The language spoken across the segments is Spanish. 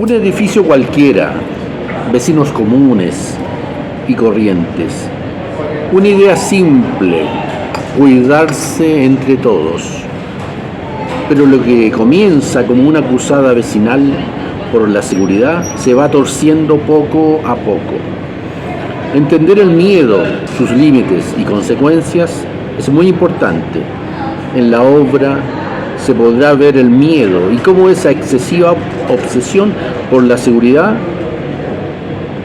Un edificio cualquiera, vecinos comunes y corrientes. Una idea simple, cuidarse entre todos. Pero lo que comienza como una cruzada vecinal por la seguridad se va torciendo poco a poco. Entender el miedo, sus límites y consecuencias es muy importante. En la obra se podrá ver el miedo y cómo esa excesiva obsesión por la seguridad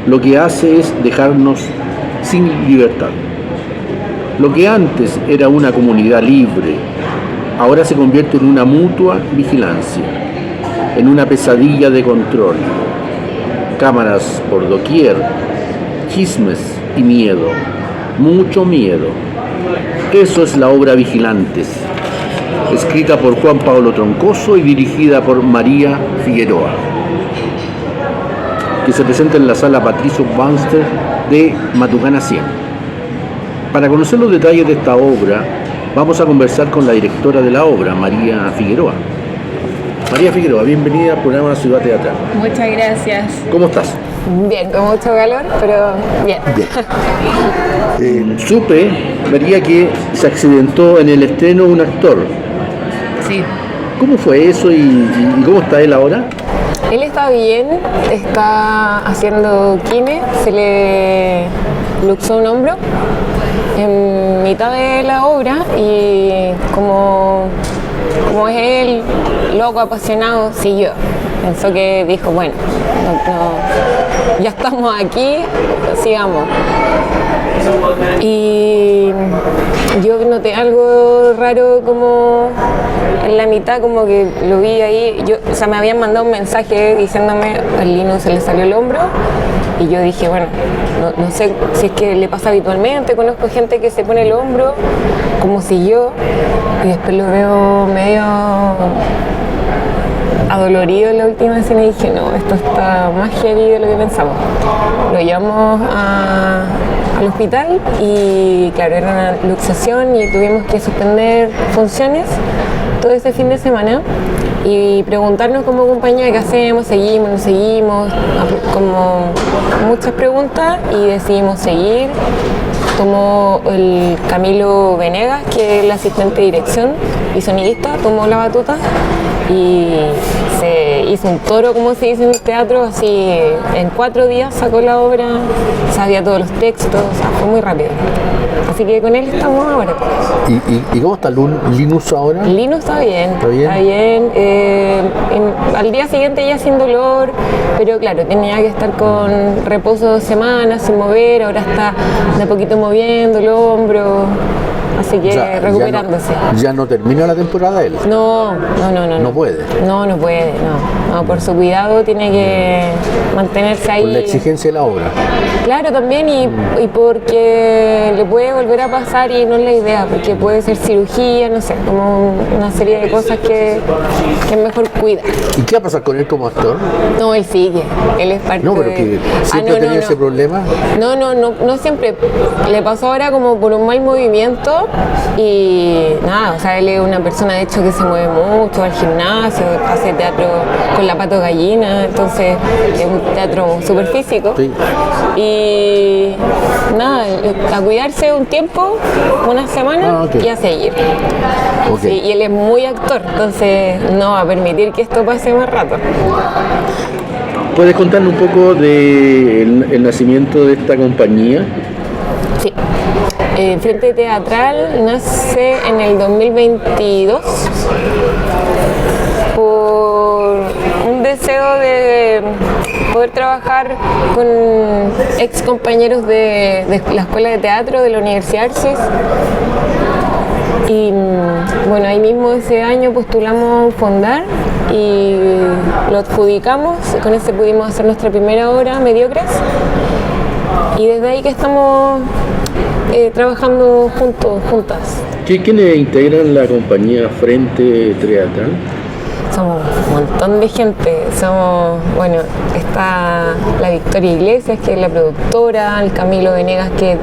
lo que hace es dejarnos sin libertad. Lo que antes era una comunidad libre, ahora se convierte en una mutua vigilancia, en una pesadilla de control. Cámaras por doquier, chismes y miedo, mucho miedo. Eso es la obra Vigilantes, escrita por Juan Pablo Troncoso y dirigida por María Figueroa, que se presenta en la sala Patricio Banster de Matucana 100. Para conocer los detalles de esta obra, vamos a conversar con la directora de la obra, María Figueroa. María Figueroa, bienvenida al programa Ciudad Teatral. Muchas gracias. ¿Cómo estás? Bien, con mucho calor, pero bien. Supe, María, que se accidentó en el estreno un actor. Sí. ¿Cómo fue eso y cómo está él ahora? Él está bien, está haciendo quime, se le luxó un hombro en mitad de la obra y como es él, loco, apasionado, siguió. Pensó que dijo, bueno, ya estamos aquí, sigamos. Y yo noté algo raro como en la mitad, como que lo vi ahí, me habían mandado un mensaje diciéndome al Linus se le salió el hombro y yo dije, bueno, no sé si es que le pasa habitualmente, conozco gente que se pone el hombro, como siguió, y después lo veo medio adolorido en la última escena y dije, no, esto está más heavy de lo que pensamos. Lo llevamos al hospital y claro, era una luxación y tuvimos que suspender funciones todo ese fin de semana y preguntarnos como compañía qué hacemos, seguimos, no seguimos, como muchas preguntas y decidimos seguir. Tomó el Camilo Venegas, que es el asistente de dirección y sonidista, tomó la batuta y se hizo un toro, como se dice en el teatro, así en 4 días sacó la obra, sabía todos los textos, o sea, fue muy rápido. Así que con él estamos ahora. ¿Y cómo está Linus ahora? Linus está bien. ¿Está bien? Está bien. Al día siguiente ya sin dolor, pero claro, tenía que estar con reposo 2 semanas sin mover, ahora está de a poquito moviendo el hombro. Así que recuperándose. ¿Ya no termina la temporada él? No. ¿No puede? No puede, no. Por su cuidado tiene que mantenerse ahí. Por la exigencia de la obra. Claro, también, y porque le puede volver a pasar y no es la idea, porque puede ser cirugía, no sé, como una serie de cosas que es mejor cuidar. ¿Y qué va a pasar con él como actor? No, él sigue, él es parte No, pero que siempre ha tenido ese problema. No siempre. Le pasó ahora como por un mal movimiento y nada, o sea, él es una persona de hecho que se mueve mucho, al gimnasio, hace teatro con la Pato Gallina, entonces es un teatro súper físico. Sí. Y nada, a cuidarse un tiempo, una semana, okay, y a seguir. Okay. Sí, y él es muy actor, entonces no va a permitir que esto pase más rato. ¿Puedes contarnos un poco del nacimiento de esta compañía? Sí. Frente Teatral nace en el 2022 por un deseo de poder trabajar con ex compañeros de la Escuela de Teatro de la Universidad Arcis. Y bueno, ahí mismo ese año postulamos Fondar y lo adjudicamos, con ese pudimos hacer nuestra primera obra, Mediocres, y desde ahí que estamos trabajando juntas. ¿Quiénes integran la compañía Frente Teatral? Somos un montón de gente, está está la Victoria Iglesias, que es la productora, el Camilo Venegas, que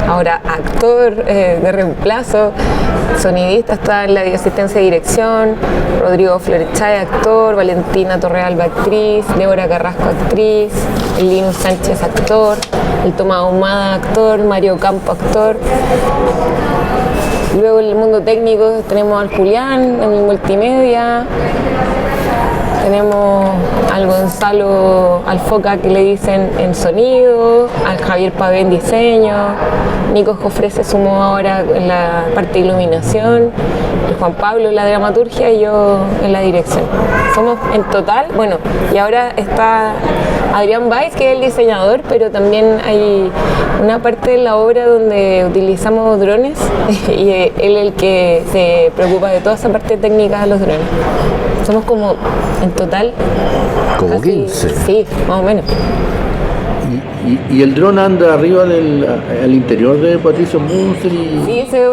ahora actor de reemplazo, sonidista, está en la asistencia de dirección, Rodrigo Florechay, actor, Valentina Torrealba, actriz, Débora Carrasco, actriz, el Linus Sánchez, actor, el Tomás Ahumada, actor, Mario Campo, actor. Luego en el mundo técnico tenemos al Julián en el multimedia, tenemos al Gonzalo Alfoca, que le dicen en sonido, al Javier Pavé en diseño, Nico Jofré se sumó ahora en la parte de iluminación, el Juan Pablo en la dramaturgia y yo en la dirección. Somos en total, bueno, y ahora está Adrián Valls, que es el diseñador, pero también hay una parte de la obra donde utilizamos drones y él es el que se preocupa de toda esa parte técnica de los drones. Somos como, en total... Como casi, 15. Sí, más o menos. ¿Y el dron anda arriba al interior de Patricio Munster? Sí, esa es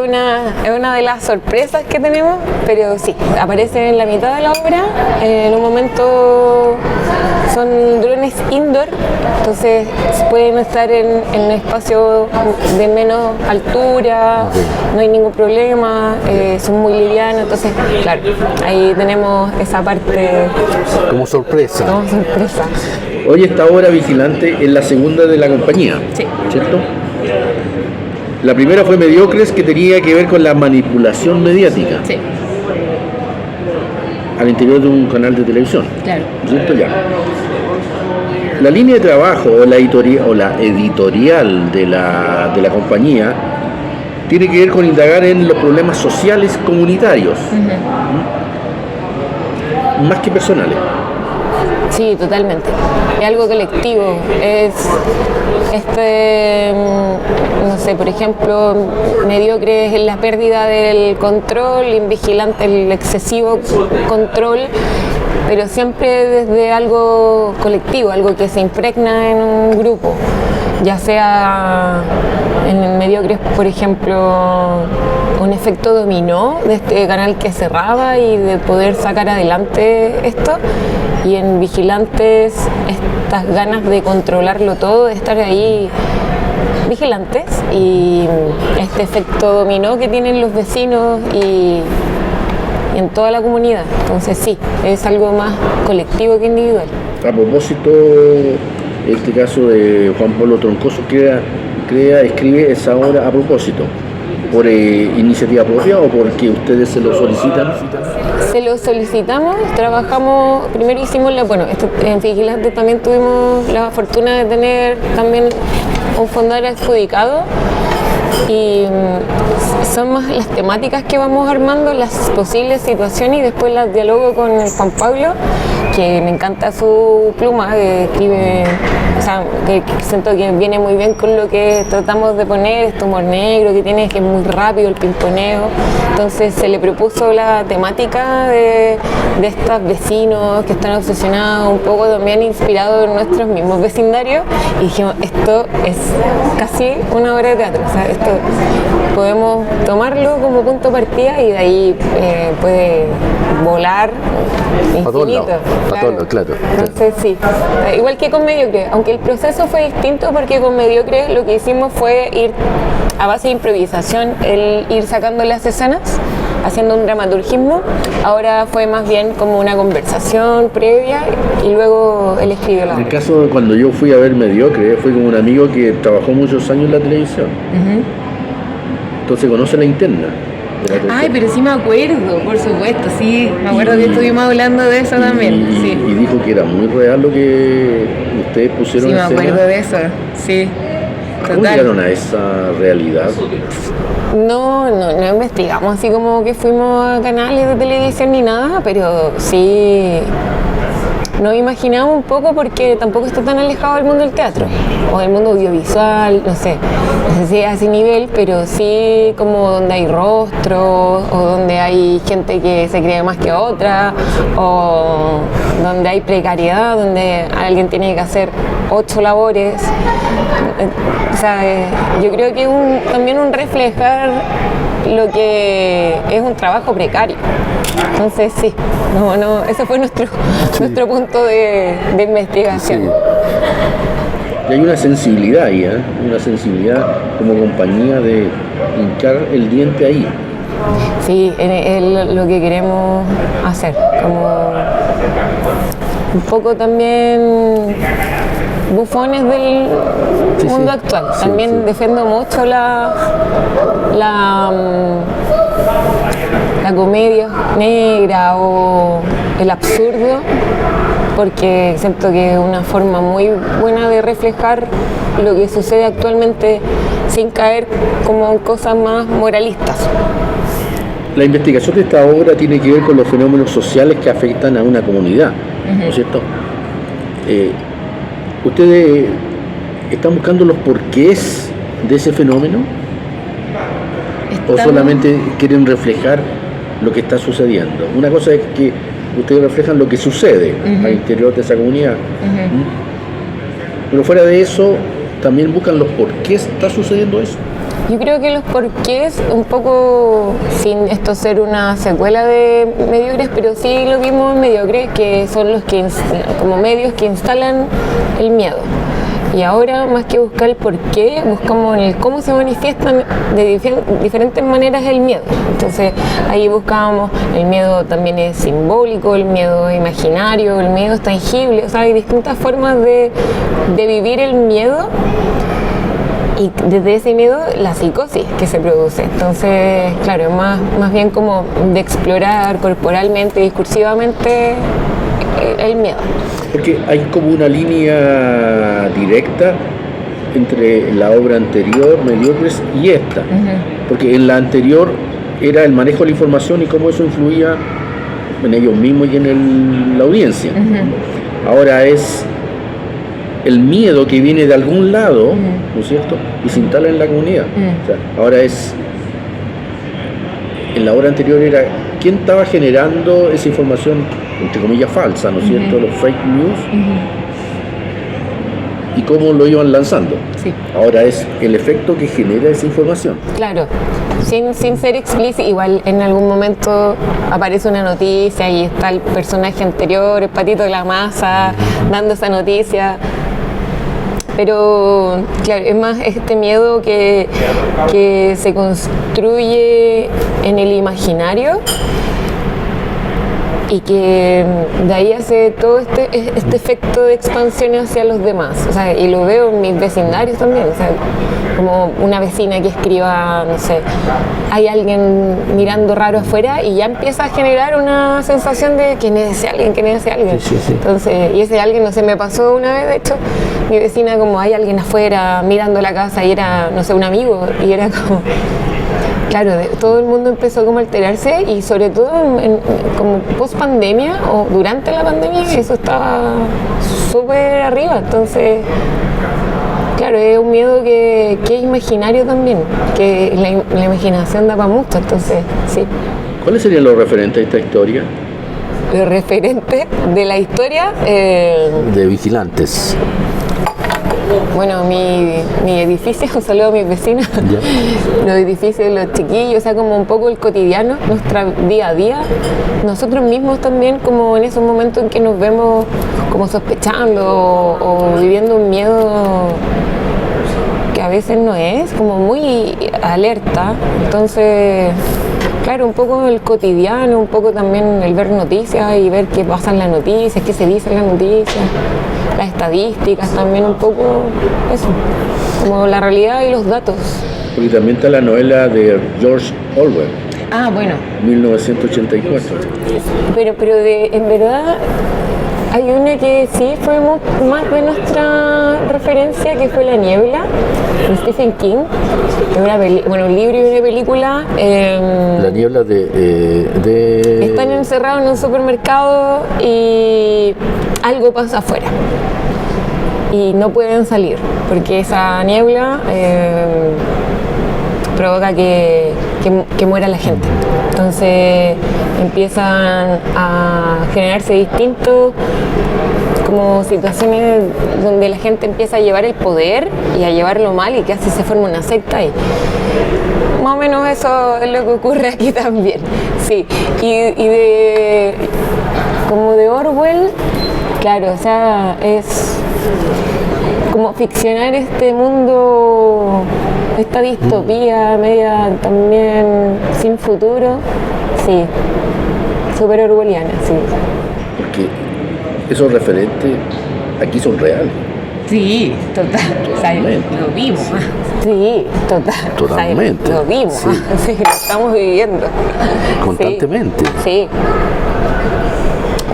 una de las sorpresas que tenemos, pero sí, aparece en la mitad de la obra. En un momento son drones indoor, entonces pueden estar en un espacio de menos altura, no hay ningún problema, son muy livianos, entonces, claro, ahí tenemos esa parte. Como sorpresa. Como sorpresa. Hoy esta obra Vigilante es la segunda de la compañía, Sí. ¿cierto? La primera fue Mediocres, que tenía que ver con la manipulación mediática Sí, al interior de un canal de televisión, claro. ¿cierto? Ya. La línea de trabajo o la editorial de la compañía tiene que ver con indagar en los problemas sociales comunitarios, más que personales. Sí, totalmente. Es algo colectivo. Es no sé, por ejemplo, Mediocre es la pérdida del control, Invigilante el excesivo control, pero siempre desde algo colectivo, algo que se impregna en un grupo. Ya sea en Mediocres, por ejemplo, un efecto dominó de este canal que cerraba y de poder sacar adelante esto, y en Vigilantes estas ganas de controlarlo todo, de estar ahí vigilantes, y este efecto dominó que tienen los vecinos y en toda la comunidad. Entonces sí, es algo más colectivo que individual. A propósito, este caso de Juan Pablo Troncoso escribe esa obra a propósito, ¿por iniciativa propia o porque ustedes se lo solicitan? Se lo solicitamos, trabajamos, primero hicimos en Vigilante también tuvimos la fortuna de tener también un fondo adjudicado, y son más las temáticas que vamos armando, las posibles situaciones, y después las dialogo con Juan Pablo, que me encanta su pluma, que escribe, o sea, que siento que viene muy bien con lo que tratamos de poner, este humor negro que tiene, que es muy rápido el pimponeo. Entonces se le propuso la temática de estos vecinos que están obsesionados, un poco también inspirados en nuestros mismos vecindarios, y dijimos, esto es casi una obra de teatro, o sea, esto podemos tomarlo como punto de partida y de ahí puede volar infinito. Claro. Entonces sí, igual que con Mediocre, aunque el proceso fue distinto, porque con Mediocre lo que hicimos fue ir a base de improvisación, ir sacando las escenas, haciendo un dramaturgismo. Ahora fue más bien como una conversación previa y luego él escribió la obra. En el caso de cuando yo fui a ver Mediocre, fue con un amigo que trabajó muchos años en la televisión. Entonces conoce la interna. Ay, pero sí me acuerdo, por supuesto, sí, me acuerdo que estuvimos hablando de eso también. Y dijo que era muy real lo que ustedes pusieron en escena. Sí, me acuerdo de eso, sí. ¿Cómo llegaron a esa realidad? No investigamos así como que fuimos a canales de televisión ni nada, pero sí nos imaginamos un poco, porque tampoco está tan alejado del mundo del teatro o del mundo audiovisual, no sé si es a ese nivel, pero sí como donde hay rostros o donde hay gente que se cree más que otra, o donde hay precariedad, donde alguien tiene que hacer 8 labores. O sea, yo creo que es también un reflejar lo que es un trabajo precario. Entonces sí, ese fue nuestro punto objeto de investigación. Sí. Y hay una sensibilidad ahí, una sensibilidad como compañía de hincar el diente ahí. Sí, es lo que queremos hacer, como un poco también bufones del mundo actual. También defiendo mucho la comedia negra o el absurdo, porque siento que es una forma muy buena de reflejar lo que sucede actualmente sin caer como en cosas más moralistas. La investigación de esta obra tiene que ver con los fenómenos sociales que afectan a una comunidad, ¿no es cierto? ¿Ustedes están buscando los porqués de ese fenómeno? ¿O solamente quieren reflejar lo que está sucediendo? Una cosa es que ustedes reflejan lo que sucede al interior de esa comunidad. Pero fuera de eso, también buscan los porqués está sucediendo eso. Yo creo que los porqués, un poco sin esto ser una secuela de Mediocres, pero sí lo vimos en Mediocres, que son los que como medios que instalan el miedo. Y ahora, más que buscar el porqué, buscamos el cómo se manifiestan de diferentes maneras el miedo. Entonces ahí buscábamos, el miedo también es simbólico, el miedo es imaginario, el miedo es tangible, o sea, hay distintas formas de vivir el miedo. Y desde ese miedo, la psicosis que se produce. Entonces, claro, más bien como de explorar corporalmente, discursivamente el miedo. Porque hay como una línea directa entre la obra anterior, Mediocres, y esta. Porque en la anterior era el manejo de la información y cómo eso influía en ellos mismos y en la audiencia. Ahora es el miedo que viene de algún lado, ¿no es cierto? Y se instala en la comunidad. O sea, ahora en la obra anterior era quién estaba generando esa información, entre comillas, falsa, ¿no es cierto? Los fake news. Y cómo lo iban lanzando. Sí. Ahora es el efecto que genera esa información. Claro, sin ser explícito, igual en algún momento aparece una noticia y está el personaje anterior, el Patito de la Masa, dando esa noticia. Pero claro, es más este miedo que se construye en el imaginario y que de ahí hace todo este efecto de expansión hacia los demás. O sea, y lo veo en mis vecindarios también. O sea, como una vecina que escriba, no sé, hay alguien mirando raro afuera y ya empieza a generar una sensación de quién es ese alguien. Sí. Entonces, y ese alguien, no sé, me pasó una vez, de hecho, mi vecina como hay alguien afuera mirando la casa y era, no sé, un amigo, y era como... Claro, todo el mundo empezó como a alterarse y sobre todo como post pandemia o durante la pandemia eso estaba súper arriba. Entonces, claro, es un miedo que es imaginario también, que la imaginación da para mucho, entonces sí. ¿Cuáles serían los referentes de esta historia? Los referentes de la historia... de Vigilantes. Bueno, mi edificio, un saludo a mis vecinos, los edificios, los chiquillos, o sea, como un poco el cotidiano, nuestra día a día. Nosotros mismos también, como en esos momentos en que nos vemos como sospechando o viviendo un miedo que a veces no es, como muy alerta. Entonces, claro, un poco el cotidiano, un poco también el ver noticias y ver qué pasa en las noticias, qué se dice en las noticias. Las estadísticas también un poco eso, como la realidad y los datos. Porque también está la novela de George Orwell. Ah, bueno. 1984. Pero en verdad hay una que sí fue más de nuestra referencia, que fue La Niebla, de Stephen King. Un libro y una película. La Niebla de... Están encerrados en un supermercado y algo pasa afuera y no pueden salir porque esa niebla provoca que muera la gente. Entonces empiezan a generarse distintos como situaciones donde la gente empieza a llevar el poder y a llevarlo mal y que así se forma una secta y más o menos eso es lo que ocurre aquí también. Sí, y de como de Orwell, Claro, o sea, es como ficcionar este mundo, esta distopía media también sin futuro, sí, súper orwelliana, sí. Porque esos referentes aquí son reales. Sí, total. Totalmente. O sea, lo vimos. Sí, total. Totalmente. O sea, lo vimos. Sí. Sí, lo estamos viviendo. Constantemente. Sí.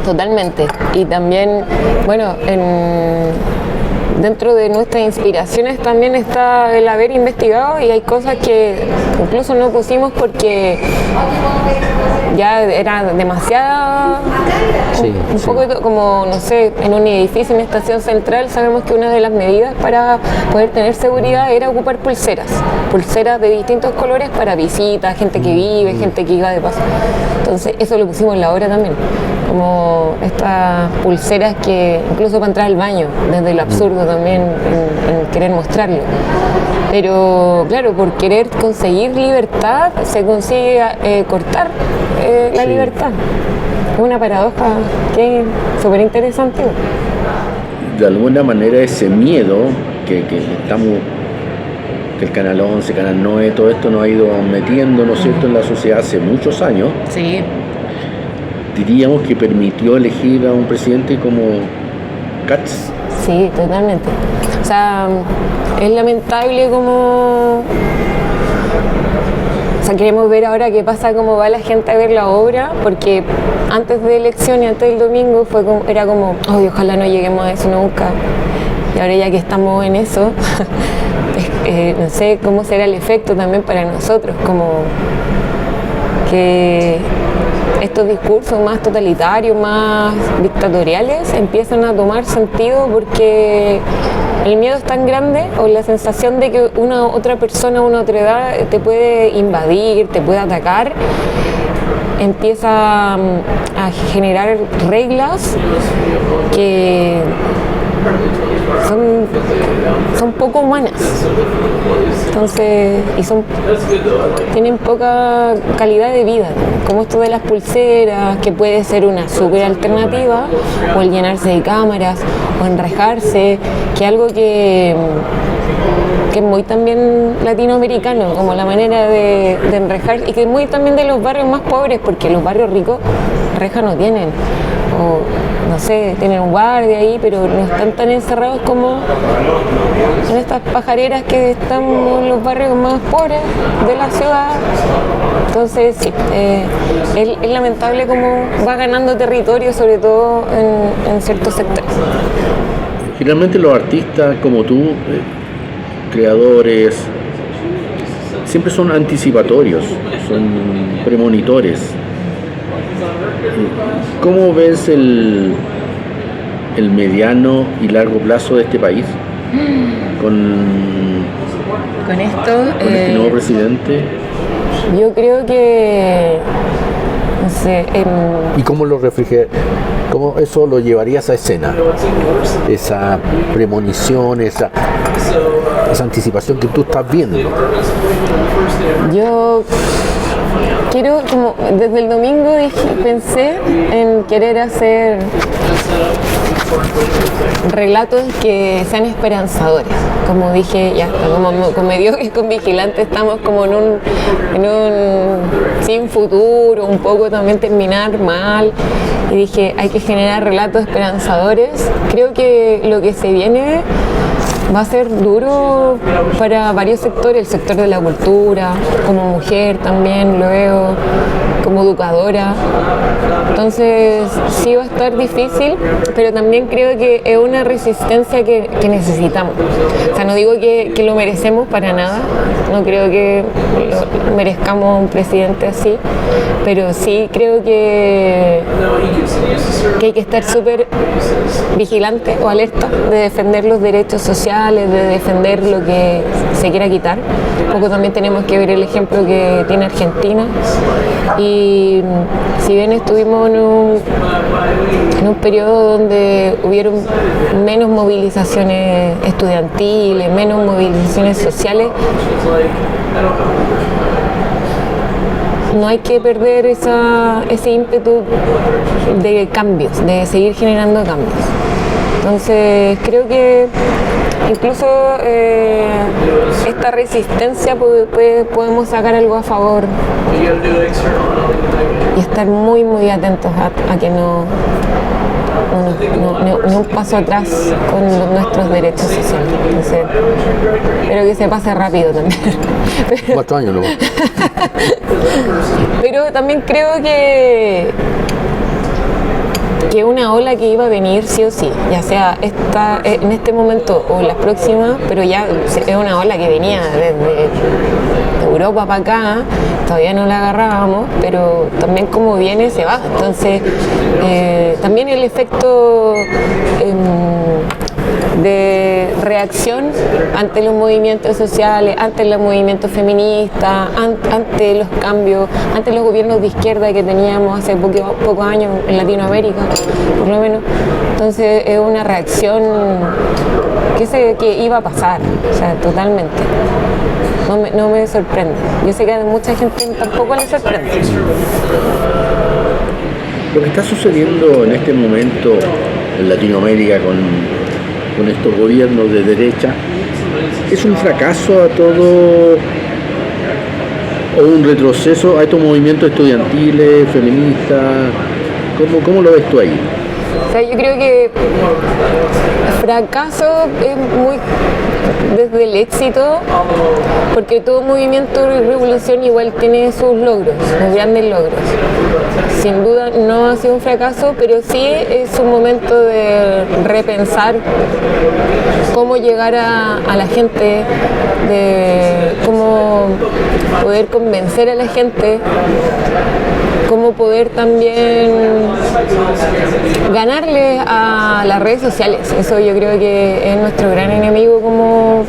Totalmente. Y también, bueno, dentro de nuestras inspiraciones también está el haber investigado, y hay cosas que incluso no pusimos porque ya era demasiada, Sí, un sí. poco como, no sé, en un edificio, en estación central, sabemos que una de las medidas para poder tener seguridad era ocupar pulseras de distintos colores para visitas, gente que vive, gente que iba de paso. Entonces eso lo pusimos en la obra también, como estas pulseras que incluso para entrar al baño, desde lo absurdo también en querer mostrarlo. Pero claro, por querer conseguir libertad se consigue cortar la Sí. libertad. Es una paradoja que es súper interesante. De alguna manera ese miedo que estamos, que el Canal 11, Canal 9, todo esto nos ha ido metiendo, ¿no es cierto?, en la sociedad hace muchos años, Sí. diríamos que permitió elegir a un presidente como Katz. Sí, totalmente. O sea, es lamentable como... O sea, queremos ver ahora qué pasa, cómo va la gente a ver la obra, porque antes de elección y antes del domingo era como, "Ay, ojalá no lleguemos a eso nunca". Y ahora ya que estamos en eso, no sé cómo será el efecto también para nosotros, como que estos discursos más totalitarios, más dictatoriales, empiezan a tomar sentido porque el miedo es tan grande, o la sensación de que una otra persona, una otra edad te puede invadir, te puede atacar, empieza a generar reglas que son poco humanas. Entonces, tienen poca calidad de vida, como esto de las pulseras, que puede ser una súper alternativa, o el llenarse de cámaras, o enrejarse, que algo que es muy también latinoamericano, como la manera de enrejar, y que es muy también de los barrios más pobres, porque los barrios ricos rejas no tienen, o no sé, tienen un guardia ahí, pero no están tan encerrados como en estas pajareras que están en los barrios más pobres de la ciudad. Entonces sí, es lamentable cómo va ganando territorio, sobre todo en ciertos sectores. Finalmente los artistas como tú, creadores, siempre son anticipatorios, son premonitores. ¿Cómo ves el mediano y largo plazo de este país con este nuevo presidente? Yo creo que, no sé, ¿Y cómo lo cómo eso lo llevarías a escena? Esa premonición, esa anticipación que tú estás viendo. yo quiero, como desde el domingo pensé en querer hacer relatos que sean esperanzadores. Como dije, ya, como mediocres con Vigilante, estamos como en un sin futuro, un poco también terminar mal. Y dije, hay que generar relatos esperanzadores. Creo que lo que se viene va a ser duro para varios sectores, el sector de la cultura, como mujer también lo veo, como educadora. Entonces sí va a estar difícil, pero también creo que es una resistencia que necesitamos. O sea, no digo que lo merecemos para nada, no creo que merezcamos un presidente así, pero sí creo que hay que estar súper vigilante o alerta de defender los derechos sociales, de defender lo que se quiera quitar. Un poco también tenemos que ver el ejemplo que tiene Argentina. Y si bien estuvimos en un periodo donde hubieron menos movilizaciones estudiantiles, menos movilizaciones sociales, no hay que perder ese ímpetu de cambios, de seguir generando cambios. Entonces creo que incluso esta resistencia podemos sacar algo a favor y estar muy muy atentos a que no un paso atrás con nuestros derechos sociales. Entonces, espero que se pase rápido también. 4 años nomás. Pero también creo que una ola que iba a venir sí o sí, ya sea en este momento o las próximas, pero ya es una ola que venía desde Europa para acá, todavía no la agarrábamos, pero también como viene se va. Entonces también el efecto de reacción ante los movimientos sociales, ante los movimientos feministas, ante los cambios, ante los gobiernos de izquierda que teníamos hace pocos años en Latinoamérica, por lo menos. Entonces es una reacción que iba a pasar, o sea, totalmente. No me sorprende. Yo sé que a mucha gente tampoco le sorprende. Lo que está sucediendo en este momento en Latinoamérica con estos gobiernos de derecha es un fracaso a todo o un retroceso a estos movimientos estudiantiles, feministas. ¿Cómo lo ves tú ahí? O sea, yo creo que fracaso es muy desde el éxito, porque todo movimiento de revolución igual tiene sus logros, sus grandes logros. Sin duda no ha sido un fracaso, pero sí es un momento de repensar cómo llegar a la gente, de cómo poder convencer a la gente, cómo poder también ganarle a las redes sociales. Eso yo creo que es nuestro gran enemigo como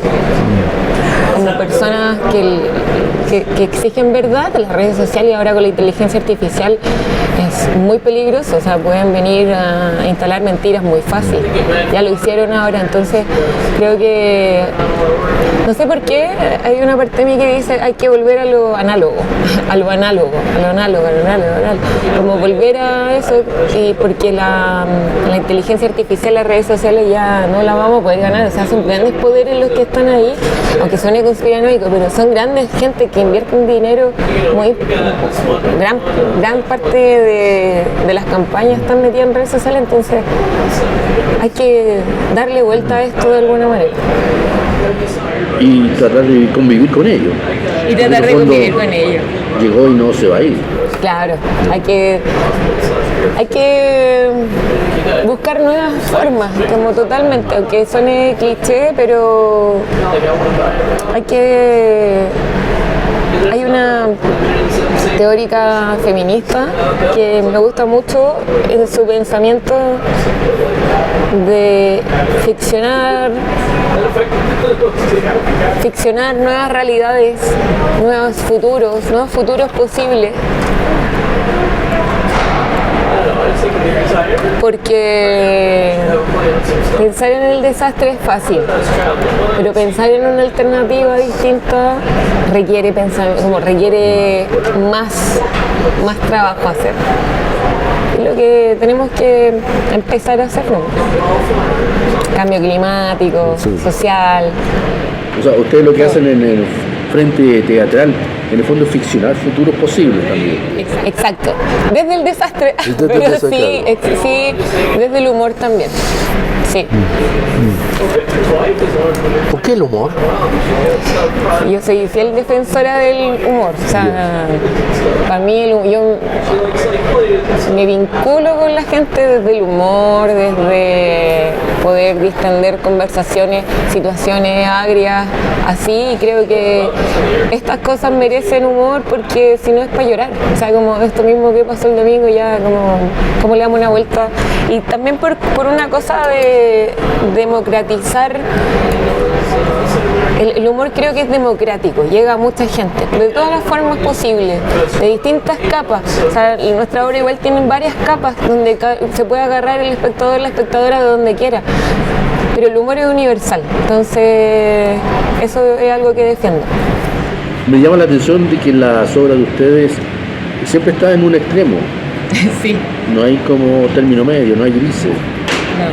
personas que exigen verdad. Las redes sociales y ahora con la inteligencia artificial es muy peligroso, o sea, pueden venir a instalar mentiras muy fácil. Ya lo hicieron ahora, entonces creo que no sé por qué hay una parte de mí que dice hay que volver a lo análogo, como volver a eso, y porque la inteligencia artificial, las redes sociales ya no la vamos a poder ganar. O sea, son grandes poderes los que están ahí, aunque suene conspiranoico, pero son grandes gente que invierten dinero, gran parte de las campañas están metidas en redes sociales. Entonces hay que darle vuelta a esto de alguna manera y tratar de convivir con ellos. Llegó y no se va a ir. Claro, hay que buscar nuevas formas, como totalmente, aunque suene cliché, pero hay una teórica feminista que me gusta mucho en su pensamiento de ficcionar nuevas realidades, nuevos futuros posibles. Porque pensar en el desastre es fácil, pero pensar en una alternativa distinta requiere más trabajo hacer. Es lo que tenemos que empezar a hacer, ¿no? Cambio climático, social. O sea, ustedes lo que hacen en el frente teatral, en el fondo, ficcionar futuros posibles también. Exacto, desde el desastre, pero sí, desde el humor también. Sí. ¿Por qué el humor? Yo soy fiel defensora del humor. O sea, para mí yo me vinculo con la gente desde el humor, desde poder distender conversaciones, situaciones agrias, así, y creo que estas cosas merecen humor, porque si no es para llorar. O sea, como esto mismo que pasó el domingo, ya como le damos una vuelta. Y también por una cosa de democratizar. El humor creo que es democrático, llega a mucha gente, de todas las formas posibles, de distintas capas. O sea, nuestra obra igual tiene varias capas donde se puede agarrar el espectador, la espectadora de donde quiera, pero el humor es universal, entonces eso es algo que defiendo. Me llama la atención de que las obras de ustedes siempre está en un extremo, Sí. no hay como término medio, no hay grises. No.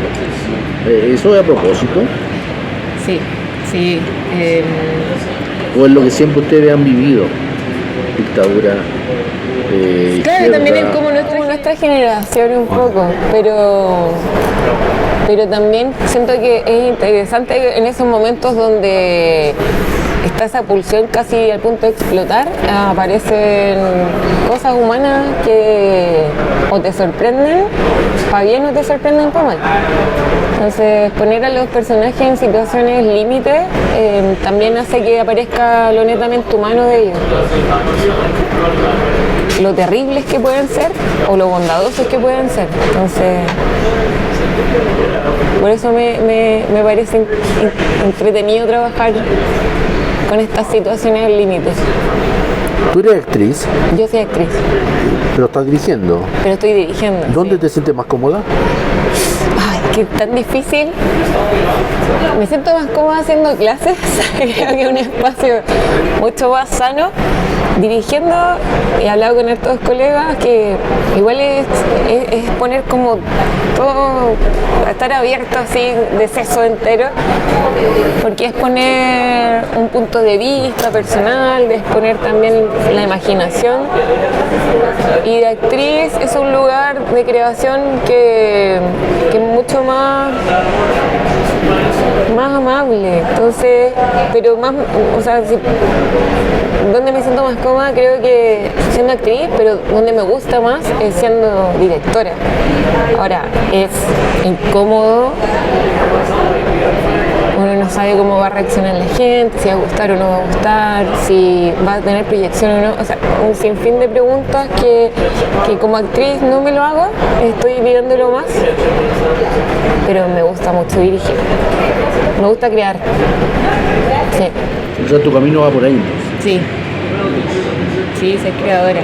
¿Eso es a propósito? Sí, sí. ¿O es lo que siempre ustedes han vivido? Dictadura, Claro, izquierda. también es como nuestra generación un poco, pero también siento que es interesante en esos momentos donde está esa pulsión casi al punto de explotar, aparecen cosas humanas que o te sorprenden para bien o te sorprenden para mal. Entonces, poner a los personajes en situaciones límites también hace que aparezca lo netamente humano de ellos. Lo terribles que pueden ser o lo bondadosos que pueden ser. Entonces, por eso me parece entretenido trabajar con estas situaciones límites. Tú eres actriz, Yo soy actriz, pero estás dirigiendo. pero estoy dirigiendo. ¿Dónde sí. te sientes más cómoda? Ay, qué tan difícil. Me siento más cómoda haciendo clases. Creo que es un espacio mucho más sano. Dirigiendo, he hablado con estos colegas que igual es poner como todo, estar abierto así de seso entero, porque es poner un punto de vista personal, es poner también la imaginación. Y de actriz es un lugar de creación que es mucho más amable, entonces, pero más, o sea, donde me siento más cómoda creo que siendo actriz, pero donde me gusta más es siendo directora. Ahora, es incómodo, uno no sabe cómo va a reaccionar la gente, si va a gustar o no va a gustar, si va a tener proyección o no, o sea, un sinfín de preguntas que como actriz no me lo hago, estoy viviéndolo más, pero me gusta mucho dirigir, me gusta crear. Sí. O sea, tu camino va por ahí. Sí, soy creadora.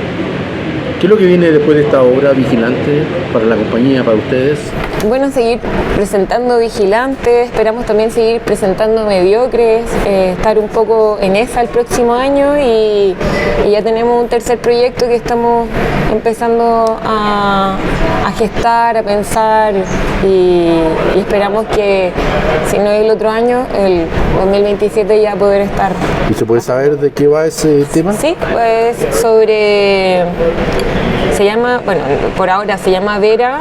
¿Qué es lo que viene después de esta obra Vigilante para la compañía, para ustedes? Bueno, seguir presentando Vigilantes, esperamos también seguir presentando Mediocres, estar un poco en esa el próximo año y ya tenemos un tercer proyecto que estamos empezando a gestar, a pensar y esperamos que si no es el otro año, el 2027 ya poder estar. ¿Y se puede saber de qué va ese tema? Sí, pues se llama, bueno, por ahora se llama Vera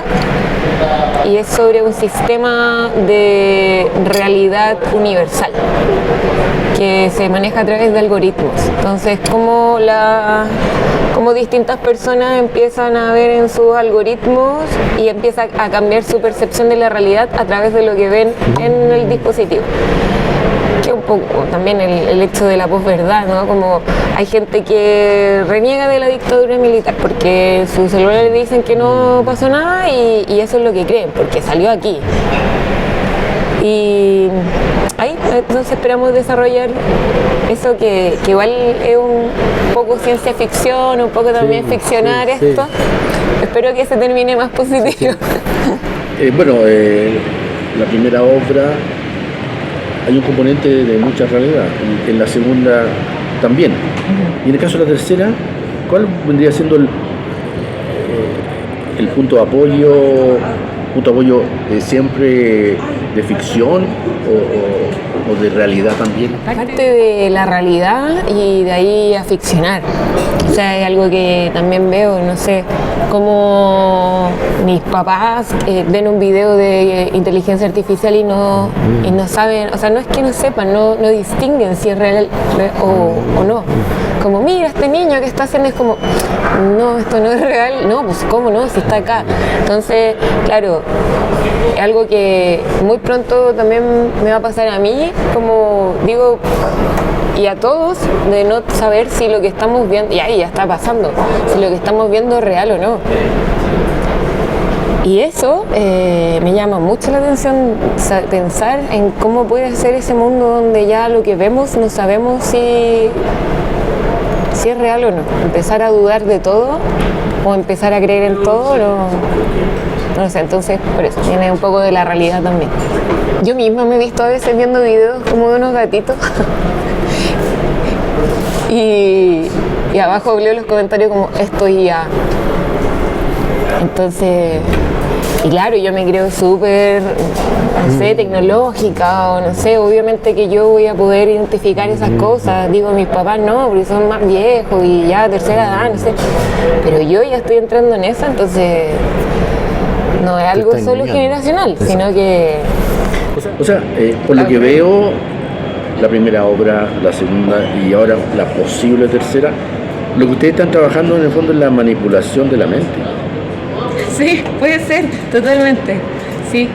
y es sobre un sistema de realidad universal que se maneja a través de algoritmos. Entonces, cómo distintas personas empiezan a ver en sus algoritmos y empieza a cambiar su percepción de la realidad a través de lo que ven en el dispositivo. Que un poco también el hecho de la posverdad, ¿no? Como hay gente que reniega de la dictadura militar porque en su celular le dicen que no pasó nada y eso es lo que creen, porque salió aquí. Y ahí entonces esperamos desarrollar eso que igual es un poco ciencia ficción, un poco también ficcionar esto. Espero que se termine más positivo. La primera obra hay un componente de mucha realidad, en la segunda también. Y en el caso de la tercera, ¿cuál vendría siendo el punto de apoyo? ¿Punto de apoyo siempre de ficción o de realidad también? Parte de la realidad y de ahí a ficcionar. O sea, es algo que también veo, no sé, como mis papás ven un video de inteligencia artificial y no saben, o sea, no es que no sepan, no distinguen si es real o no. Como, mira, este niño que está haciendo, es como, no, esto no es real, no, pues cómo no, si está acá. Entonces, claro, algo que muy pronto también me va a pasar a mí, como digo, y a todos, de no saber si lo que estamos viendo, y ahí ya está pasando, si lo que estamos viendo es real o no. Y eso me llama mucho la atención, pensar en cómo puede ser ese mundo donde ya lo que vemos no sabemos si es real o no. Empezar a dudar de todo o empezar a creer en todo, no sé, entonces por eso viene un poco de la realidad también. Yo misma me he visto a veces viendo videos como de unos gatitos y Y abajo leo los comentarios como esto ya. Entonces, y claro, yo me creo súper, no sé, tecnológica o no sé, obviamente que yo voy a poder identificar esas cosas. Digo, mis papás no, porque son más viejos y ya tercera edad, no sé. Pero yo ya estoy entrando en eso, entonces no es algo solo generacional, sino que... O sea, por lo que veo, la primera obra, la segunda y ahora la posible tercera, lo que ustedes están trabajando en el fondo es la manipulación de la mente. Sí, puede ser, totalmente, sí.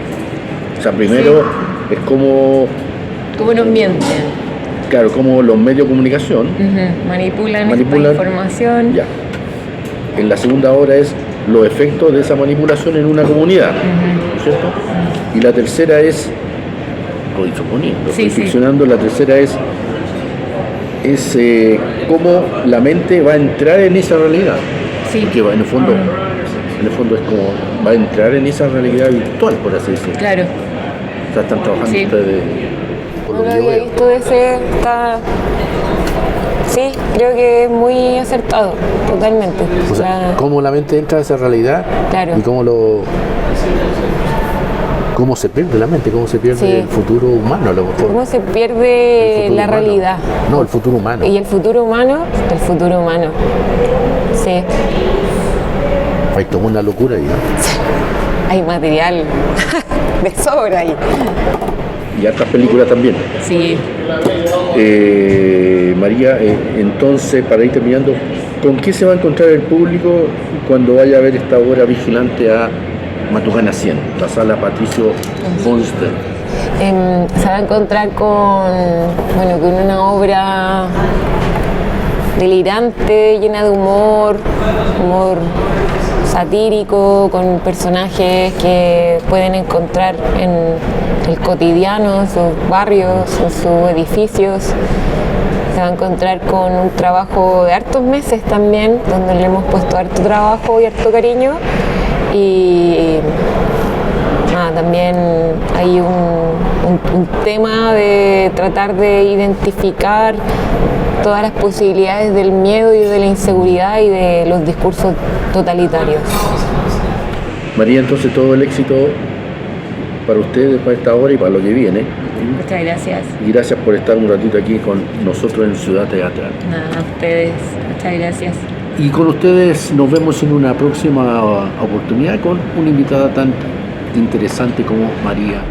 O sea, primero es como... ¿Cómo nos mienten? Claro, como los medios de comunicación Manipulan esta información. Ya. En la segunda obra es los efectos de esa manipulación en una comunidad, ¿cierto? Y la tercera es, estoy suponiendo, estoy ficcionando, la tercera es cómo la mente va a entrar en esa realidad. Sí. Que va, en el fondo es como va a entrar en esa realidad virtual, por así decirlo. Claro. O sea, están trabajando ustedes. No lo había visto de sí, creo que es muy acertado, totalmente. O sea, cómo la mente entra a esa realidad, claro. Y cómo se pierde la mente, cómo se pierde el futuro humano a lo mejor. Cómo se pierde la realidad. No, el futuro humano. Y el futuro humano, sí. Hay toda una locura ahí, ¿no? Hay material de sobra ahí. Y otras películas también. Sí. María, entonces, para ir terminando, ¿con qué se va a encontrar el público cuando vaya a ver esta obra Vigilante a Matucana 100, la sala Patricio Fonster? Se va a encontrar con una obra delirante, llena de humor satírico, con personajes que pueden encontrar en el cotidiano, en sus barrios, en sus edificios. Se va a encontrar con un trabajo de hartos meses también, donde le hemos puesto harto trabajo y harto cariño. Y también hay un tema de tratar de identificar todas las posibilidades del miedo y de la inseguridad y de los discursos totalitarios. María, entonces todo el éxito para ustedes, para esta obra y para lo que viene. Muchas gracias. Y gracias por estar un ratito aquí con nosotros en Ciudad Teatral. A ustedes, muchas gracias. Y con ustedes nos vemos en una próxima oportunidad con una invitada tan interesante como María